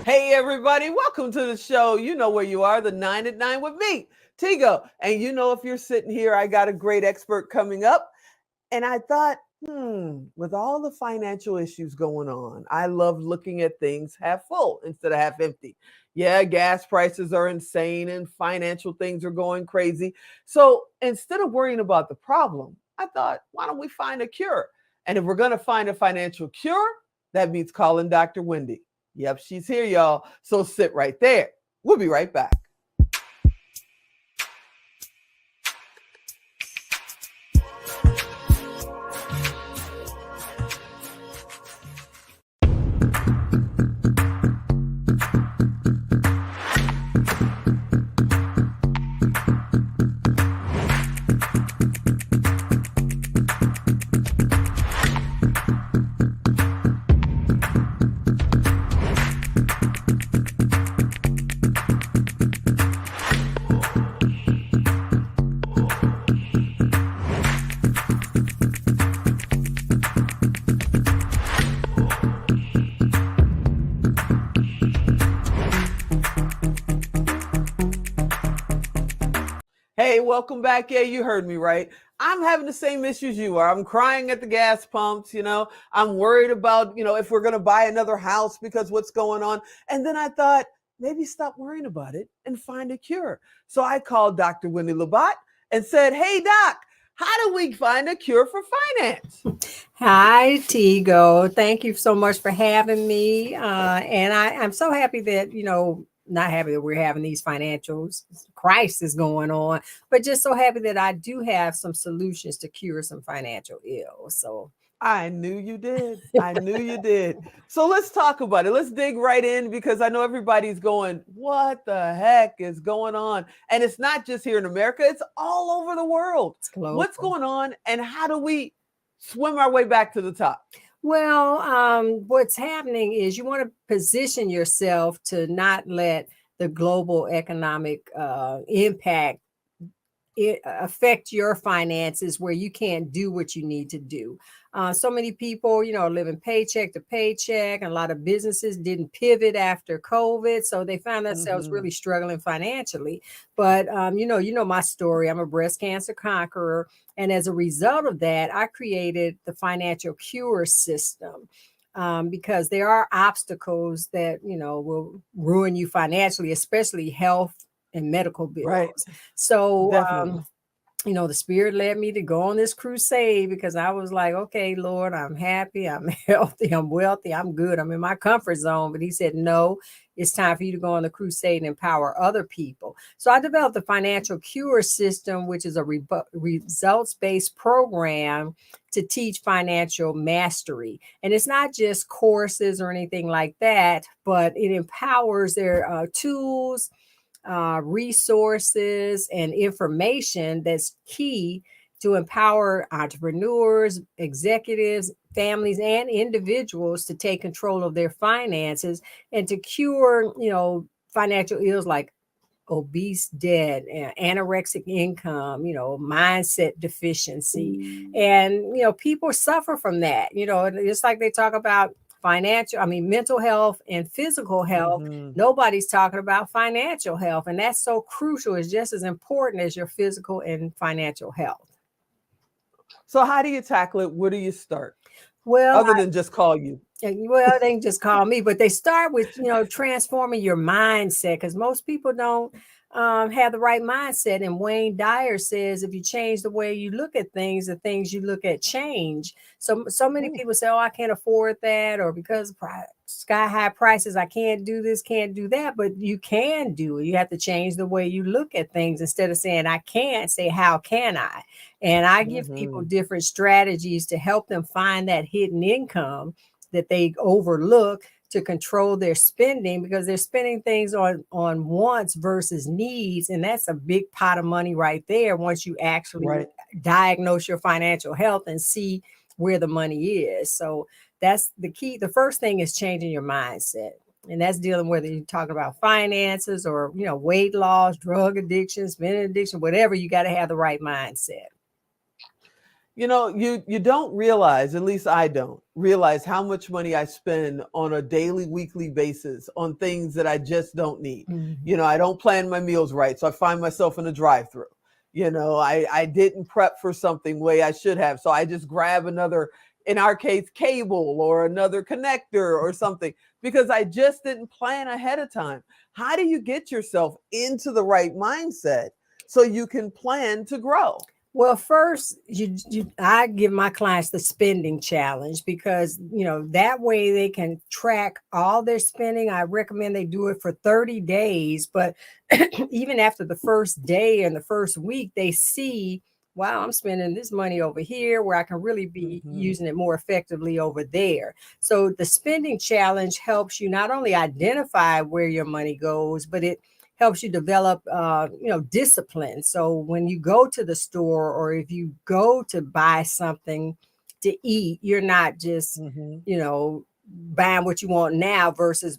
Hey, everybody, welcome to the show. You know where you are, the 9 at 9 with me, Tigo. And you know, if you're sitting here, I got a great expert coming up. And I thought, with all the financial issues going on, I love looking at things half full instead of half empty. Yeah, gas prices are insane and financial things are going crazy. So instead of worrying about the problem, I thought, why don't we find a cure? And if we're going to find a financial cure, that means calling Dr. Wendy. Yep, she's here, y'all. So sit right there. We'll be right back. Hey, welcome back. Yeah, you heard me right. I'm having the same issues you are. I'm crying at the gas pumps, I'm worried about, if we're going to buy another house because what's going on. And then I thought, maybe stop worrying about it and find a cure. So I called Dr. Wendy Labat and said, hey, Doc, how do we find a cure for finance? Hi, Tigo. Thank you so much for having me. And I'm so happy that, not happy that we're having these financial crises going on, but just so happy that I do have some solutions to cure some financial ills. So I knew you did. I knew you did. So let's talk about it. Let's dig right in because I know everybody's going, what the heck is going on? And it's not just here in America, it's all over the world. it's global. What's going on and how do we swim our way back to the top? Well, what's happening is you want to position yourself to not let the global economic impact affect your finances where you can't do what you need to do. So many people, living paycheck to paycheck, and a lot of businesses didn't pivot after COVID. So they found themselves really struggling financially. But, my story. I'm a breast cancer conqueror. And as a result of that, I created the financial cure system. Because there are obstacles that, will ruin you financially, especially health and medical bills. Right. So, Definitely. The Spirit led me to go on this crusade because I was like, okay, Lord, I'm happy, I'm healthy, I'm wealthy, I'm good, I'm in my comfort zone. But he said, no, it's time for you to go on the crusade and empower other people. So I developed the financial cure system, which is a results-based program to teach financial mastery. And it's not just courses or anything like that, but it empowers their tools, resources, and information that's key to empower entrepreneurs, executives, families, and individuals to take control of their finances and to cure, financial ills like obese debt, anorexic income, mindset deficiency. And, people suffer from that, just like they talk about mental health and physical health. Nobody's talking about financial health. And that's so crucial. It's just as important as your physical and financial health. So how do you tackle it? Where do you start? Well, other than just call you. Well, they can just call me, but they start with, transforming your mindset because most people don't have the right mindset. And Wayne Dyer says, if you change the way you look at things, the things you look at change. So many people say, oh, I can't afford that, or because sky high prices, I can't do this, can't do that, but you can do it. You have to change the way you look at things. Instead of saying, I can't, say, how can I? And I give people different strategies to help them find that hidden income that they overlook to control their spending, because they're spending things on wants versus needs. And that's a big pot of money right there once you actually diagnose your financial health and see where the money is. So that's the key. The first thing is changing your mindset. And that's dealing whether you're talking about finances or, weight loss, drug addiction, spending addiction, whatever. You got to have the right mindset. You don't realize, at least I don't realize how much money I spend on a daily, weekly basis on things that I just don't need. Mhm. I don't plan my meals right, so I find myself in a drive-through. I didn't prep for something way I should have, so I just grab another, in our case, cable or another connector or something because I just didn't plan ahead of time. How do you get yourself into the right mindset so you can plan to grow? Well, first, I give my clients the spending challenge because that way they can track all their spending. I recommend they do it for 30 days, but even after the first day and the first week, they see, wow, I'm spending this money over here where I can really be Mhm. using it more effectively over there. So the spending challenge helps you not only identify where your money goes, but it helps you develop discipline. So when you go to the store or if you go to buy something to eat, you're not just Mhm. buying what you want now versus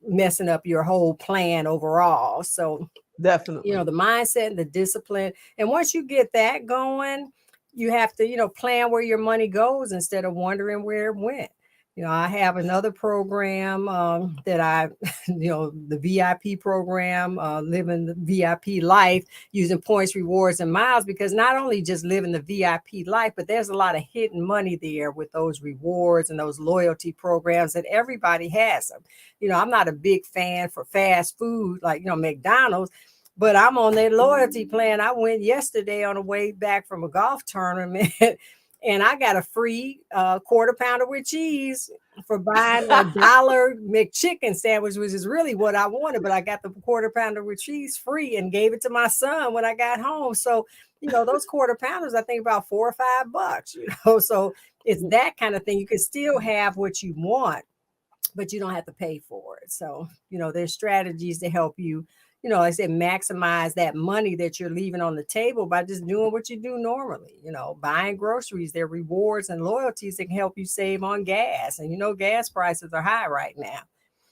messing up your whole plan overall. So Definitely. the mindset and the discipline, and once you get that going, you have to plan where your money goes instead of wondering where it went. I have another program that I the VIP program, living the VIP life using points, rewards, and miles, because not only just living the VIP life, but there's a lot of hidden money there with those rewards and those loyalty programs that everybody has them. I'm not a big fan for fast food like McDonald's, but I'm on their loyalty plan. I went yesterday on the way back from a golf tournament and I got a free quarter pounder with cheese for buying $1 McChicken sandwich, which is really what I wanted. But I got the quarter pounder with cheese free and gave it to my son when I got home. So, those quarter pounders, I think about $4 or $5, so it's that kind of thing. You can still have what you want, but you don't have to pay for it. So, there's strategies to help you, like I said, maximize that money that you're leaving on the table by just doing what you do normally, buying groceries. There are rewards and loyalties that can help you save on gas. And, gas prices are high right now.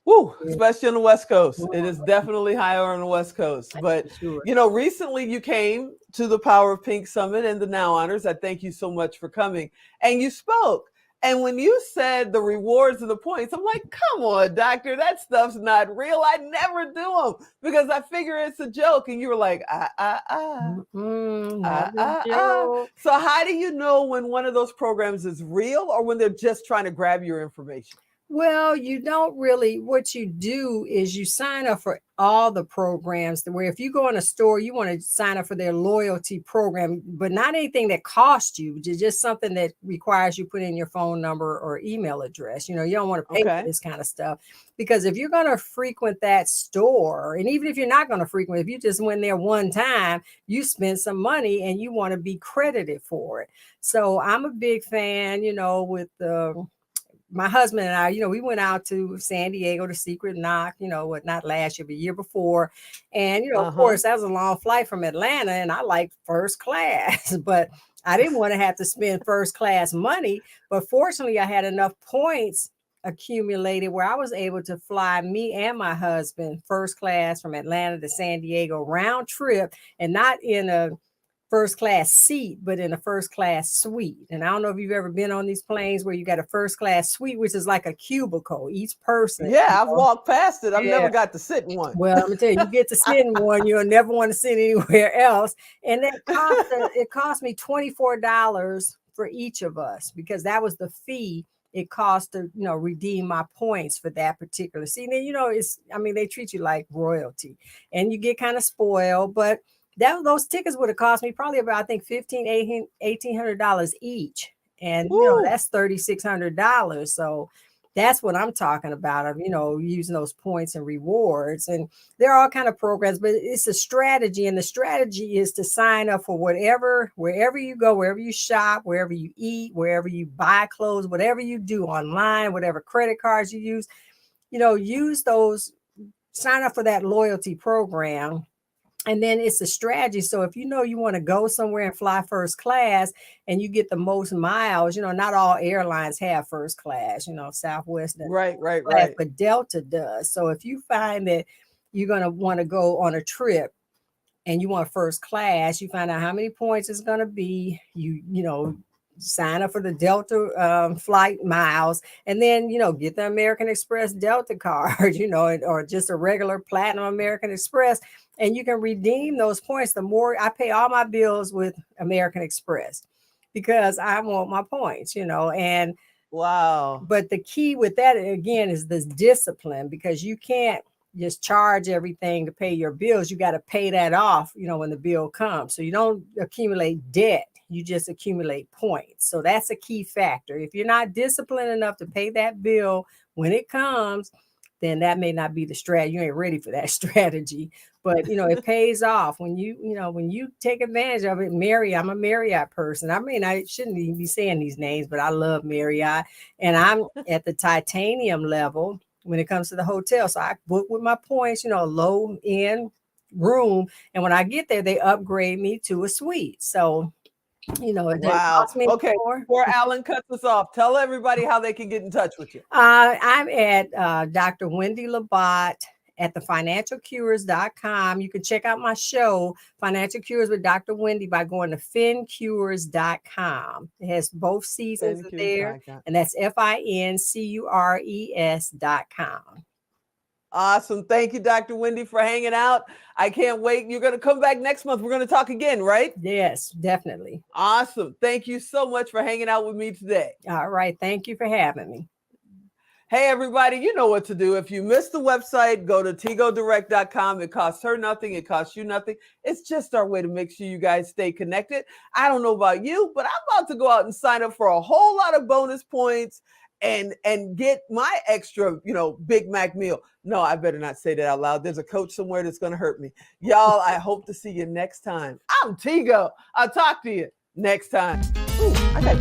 Woo, Yeah. especially on the West Coast. It is definitely higher on the West Coast. But, For sure. recently you came to the Power of Pink Summit and the Now Honors. I thank you so much for coming. And you spoke. And when you said the rewards and the points, I'm like, come on, doctor, that stuff's not real. I never do them because I figure it's a joke. And you were like, Not a ah. joke. So how do you know when one of those programs is real or when they're just trying to grab your information? Well, you don't really, what you do is you sign up for all the programs where if you go in a store, you want to sign up for their loyalty program, but not anything that costs you, just something that requires you put in your phone number or email address. You don't want to pay for Okay. this kind of stuff because if you're going to frequent that store, and even if you're not going to frequent, if you just went there one time, you spend some money and you want to be credited for it. So I'm a big fan, with the my husband and I, we went out to San Diego to Secret Knock, not last year, but year before. And, of Uh-huh. course, that was a long flight from Atlanta and I liked first class, but I didn't want to have to spend first class money. But fortunately, I had enough points accumulated where I was able to fly me and my husband first class from Atlanta to San Diego round trip, and not in a first class seat, but in a first class suite. And I don't know if you've ever been on these planes where you got a first class suite, which is like a cubicle, each person. Yeah, I've walked past it. I've Yeah. never got to sit in one. Well, let me tell you, you get to sit in one, you'll never want to sit anywhere else. And it cost me $24 for each of us because that was the fee it cost to, redeem my points for that particular seat. And then, they treat you like royalty and you get kind of spoiled, but those tickets would have cost me probably about, I think, $1,800 each. And, that's $3,600. So that's what I'm talking about of, using those points and rewards. And there are all kind of programs, but it's a strategy. And the strategy is to sign up for wherever you go, wherever you shop, wherever you eat, wherever you buy clothes, whatever you do online, whatever credit cards you use those, sign up for that loyalty program. And then it's a strategy. So if you want to go somewhere and fly first class and you get the most miles, not all airlines have first class, Southwest doesn't have Right, first class, right. but Delta does. So if you find that you're going to want to go on a trip and you want first class, you find out how many points it's going to be. You sign up for the Delta flight miles, and then get the American Express Delta card, or just a regular Platinum American Express, and you can redeem those points. The more I pay all my bills with American Express because I want my points, and wow. But the key with that again is this discipline, because you can't just charge everything to pay your bills. You got to pay that off, when the bill comes. So you don't accumulate debt, you just accumulate points. So that's a key factor. If you're not disciplined enough to pay that bill when it comes, then that may not be the strategy. You ain't ready for that strategy. But it pays off when you take advantage of it. I'm a Marriott person. I mean, I shouldn't even be saying these names, but I love Marriott, and I'm at the titanium level when it comes to the hotel. So I book with my points, low end room, and when I get there, they upgrade me to a suite. So wow. Okay. Before Alan cuts us off, tell everybody how they can get in touch with you. I'm at Dr. Wendy Labat at thefinancialcures.com. You can check out my show, Financial Cures with Dr. Wendy, by going to fincures.com. It has both seasons there, and that's FINCURES.com. Awesome. Thank you, Dr. Wendy, for hanging out. I can't wait. You're going to come back next month. We're going to talk again, right? Yes, definitely. Awesome. Thank you so much for hanging out with me today. All right. Thank you for having me. Hey, everybody, you know what to do. If you missed the website, go to tigodirect.com. It costs her nothing. It costs you nothing. It's just our way to make sure you guys stay connected. I don't know about you, but I'm about to go out and sign up for a whole lot of bonus points and get my extra, Big Mac meal. No, I better not say that out loud. There's a coach somewhere that's going to hurt me. Y'all, I hope to see you next time. I'm Tigo. I'll talk to you next time. Ooh, I got